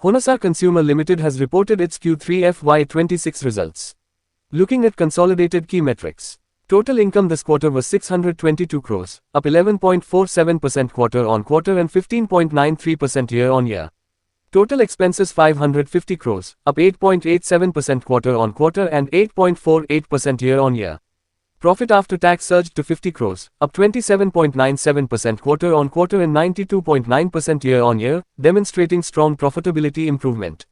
Honasa Consumer Limited has reported its Q3 FY26 results. Looking at consolidated key metrics. Total income this quarter was 622 crores, up 11.47% quarter-on-quarter and 15.93% year-on-year. Total expenses 550 crores, up 8.87% quarter-on-quarter and 8.48% year-on-year. Profit after tax surged to 50 crores, up 27.97% quarter-on-quarter and 92.9% year-on-year, demonstrating strong profitability improvement.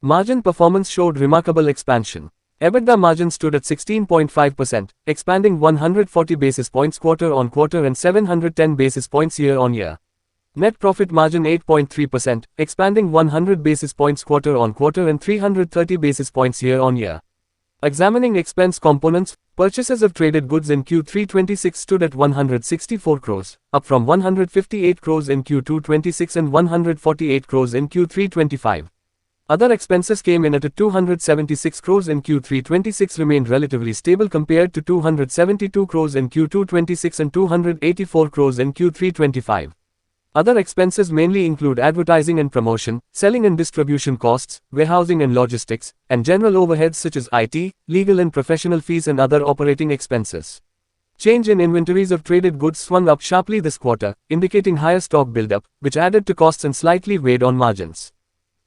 Margin performance showed remarkable expansion. EBITDA margin stood at 16.5%, expanding 140 basis points quarter-on-quarter and 710 basis points year-on-year. Net profit margin 8.3%, expanding 100 basis points quarter-on-quarter and 330 basis points year-on-year. Examining expense components, purchases of traded goods in Q3 26 stood at 164 crores, up from 158 crores in Q2 26 and 148 crores in Q3 25. Other expenses came in at 276 crores in Q3 26, remained relatively stable compared to 272 crores in Q2 26 and 284 crores in Q3 25. Other expenses mainly include advertising and promotion, selling and distribution costs, warehousing and logistics, and general overheads such as IT, legal and professional fees and other operating expenses. Change in inventories of traded goods swung up sharply this quarter, indicating higher stock buildup, which added to costs and slightly weighed on margins.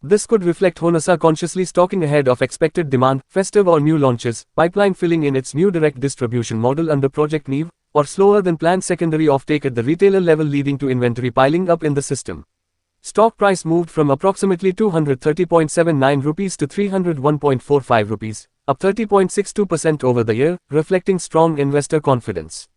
This could reflect Honasa consciously stocking ahead of expected demand, festive or new launches, pipeline filling in its new direct distribution model under Project Neve, or slower than planned secondary offtake at the retailer level leading to inventory piling up in the system. Stock price moved from approximately 230.79 rupees to 301.45 rupees, up 30.62% over the year, reflecting strong investor confidence.